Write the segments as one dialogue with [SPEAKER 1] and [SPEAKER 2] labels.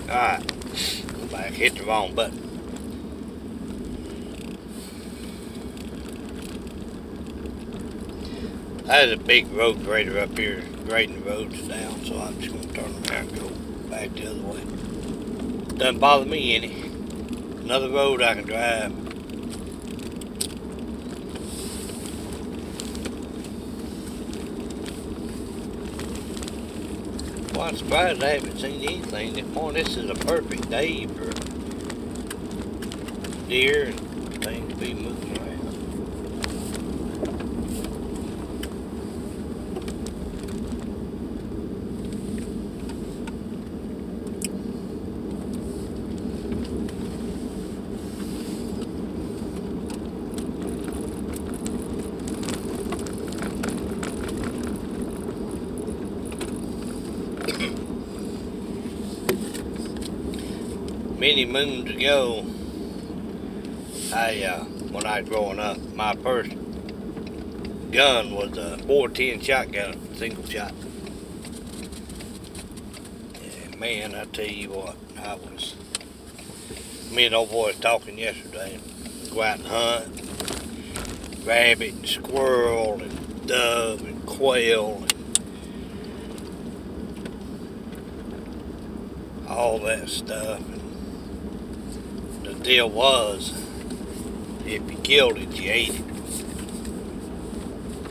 [SPEAKER 1] Alright, back, hit the wrong button. There's a big road grader up here grading the roads down, so I'm just going to turn around and go back the other way. Doesn't bother me any. Another road I can drive. Well, I'm surprised I haven't seen anything this morning. This is a perfect day for deer and things to be moving around. Many moons ago, when I was growing up, my first gun was a 410 shotgun, single shot. And man, I tell you what, me and old boy was talking yesterday. Go out and hunt, rabbit and squirrel and dove and quail and all that stuff. The deal was, if you killed it, you ate it.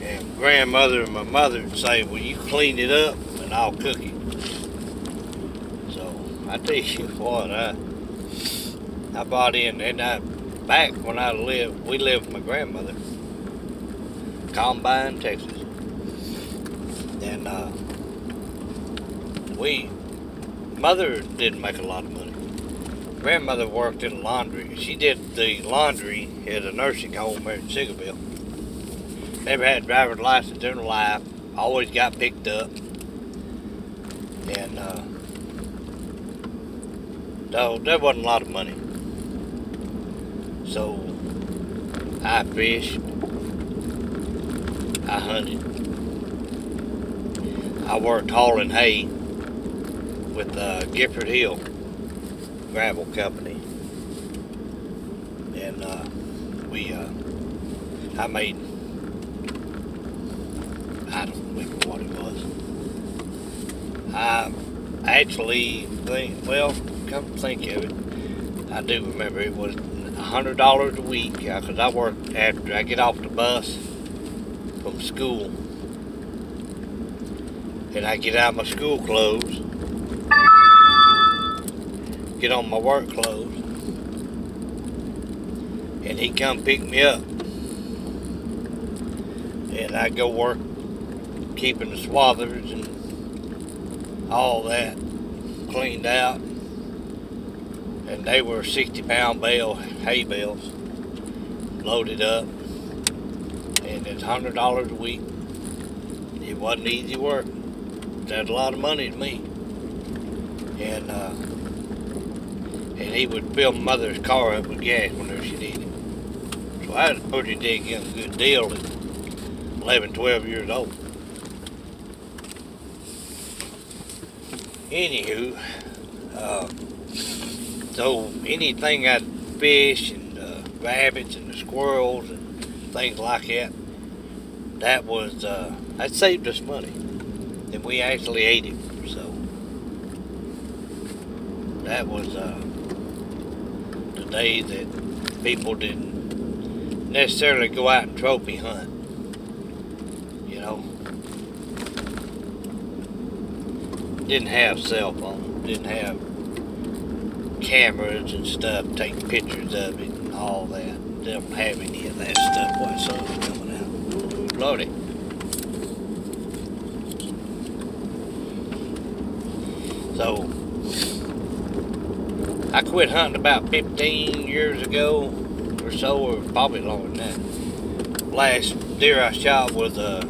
[SPEAKER 1] And grandmother and my mother would say, well, you clean it up and I'll cook it. So I tell you what, I bought in, and back when we lived with my grandmother, Combine, Texas. And mother didn't make a lot of money. Grandmother worked in the laundry. She did the laundry at a nursing home there in Sigerville. Never had a driver's license in her life. Always got picked up. And so there wasn't a lot of money. So I fished. I hunted. I worked hauling hay with Gifford Hill Gravel Company, and I made, I don't remember what it was. I actually think, well, come to think of it, I do remember it was $100 a week, because I worked after I get off the bus from school, and I get out my school clothes, get on my work clothes, and he come pick me up, and I go work keeping the swathers and all that cleaned out, and they were 60-pound hay bales loaded up, and it's $100 a week. It wasn't easy work. That's a lot of money to me. And he would fill my mother's car up with gas whenever she needed it. So I was pretty dang good deal at 11, 12 years old. Anywho, so anything I'd fish and rabbits and the squirrels and things like that, that was, that saved us money. And we actually ate it, so that was the day that people didn't necessarily go out and trophy hunt, you know. Didn't have cell phones, didn't have cameras and stuff, take pictures of it and all that. They don't have any of that stuff while the sun's coming out. Ooh, Lordy. So I quit hunting about 15 years ago or so, or probably longer than that. Last deer I shot was a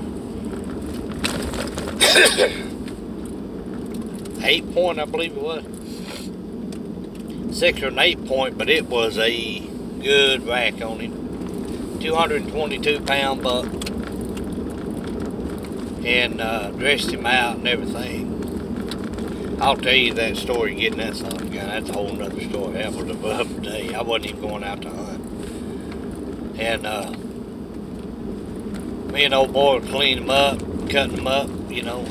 [SPEAKER 1] 8-point, I believe it was. 6 or an 8-point, but it was a good rack on him. 222-pound buck. And dressed him out and everything. I'll tell you that story, getting that son of a gun. That's a whole nother story. That was above the day. I wasn't even going out to hunt. And me and old boy would clean them up, cutting them up, you know.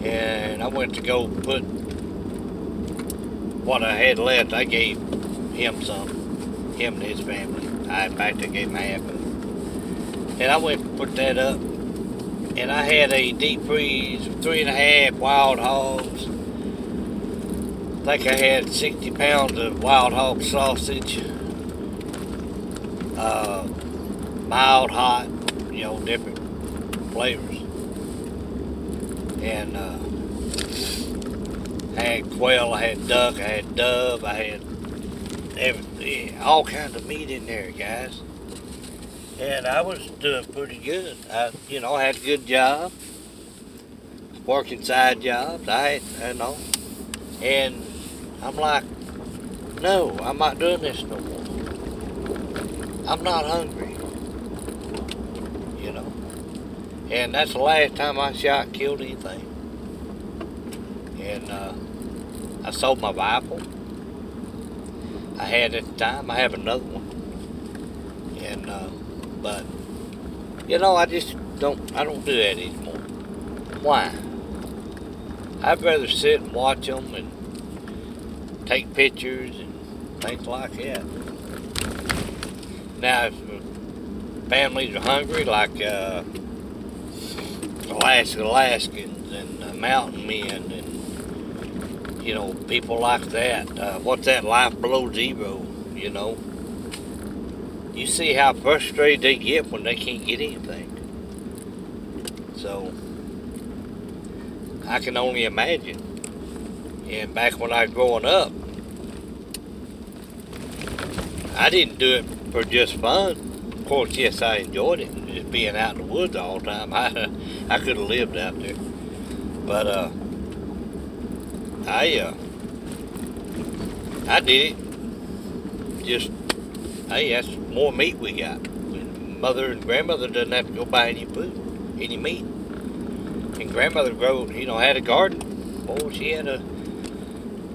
[SPEAKER 1] And I went to go put what I had left. I gave him some, him and his family. In fact, I gave him half of it. And I went and put that up. And I had a deep freeze of 3.5 wild hogs. I think I had 60 pounds of wild hog sausage. Mild, hot, you know, different flavors. And I had quail, I had duck, I had dove, I had everything, all kinds of meat in there, guys. And I was doing pretty good. I had a good job, working side jobs. know. And I'm like, no, I'm not doing this no more. I'm not hungry, you know. And that's the last time I shot, killed anything. And I sold my rifle. I had at the time. I have another one. And but you know, I don't do that anymore. Why? I'd rather sit and watch them and take pictures and things like that. Now, if families are hungry, like Alaskans and mountain men and, you know, people like that, what's that, life below zero, you know? You see how frustrated they get when they can't get anything. So, I can only imagine. And back when I was growing up, I didn't do it for just fun. Of course, yes, I enjoyed it, just being out in the woods all the time. I could have lived out there. But I did it. Just, hey, that's more meat we got. Mother and grandmother doesn't have to go buy any food, any meat. And grandmother had a garden. Oh, she had a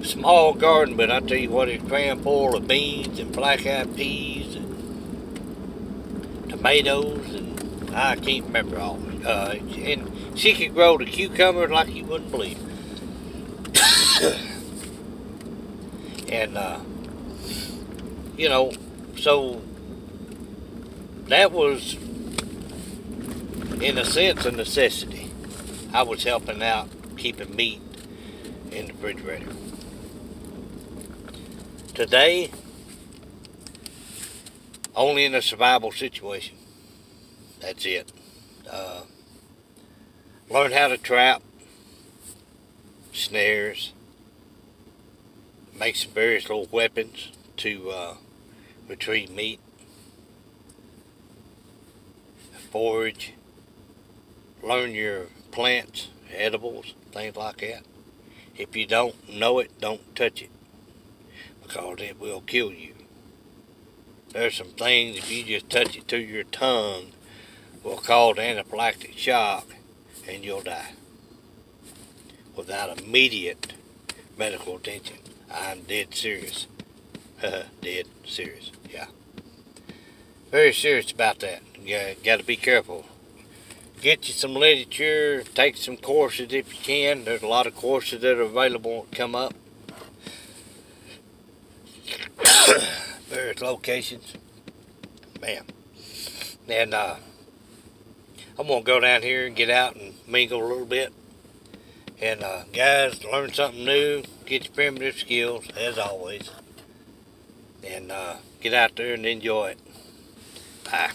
[SPEAKER 1] small garden, but I tell you what, it's crammed full of beans and black-eyed peas and tomatoes, and I can't remember all of it. And she could grow the cucumbers like you wouldn't believe. And you know, so that was, in a sense, a necessity. I was helping out, keeping meat in the refrigerator. Today, only in a survival situation. That's it. Learn how to trap, snares, make some various little weapons to retrieve meat, forage, learn your plants, edibles, things like that. If you don't know it, don't touch it, because it will kill you. There's some things, if you just touch it to your tongue, will cause anaphylactic shock and you'll die without immediate medical attention. I'm dead serious. Dead serious, yeah. Very serious about that. You gotta be careful. Get you some literature, take some courses if you can. There's a lot of courses that are available that come up. Various locations. Man. And I'm gonna go down here and get out and mingle a little bit. And guys, learn something new, get your primitive skills, as always. And get out there and enjoy it. Bye.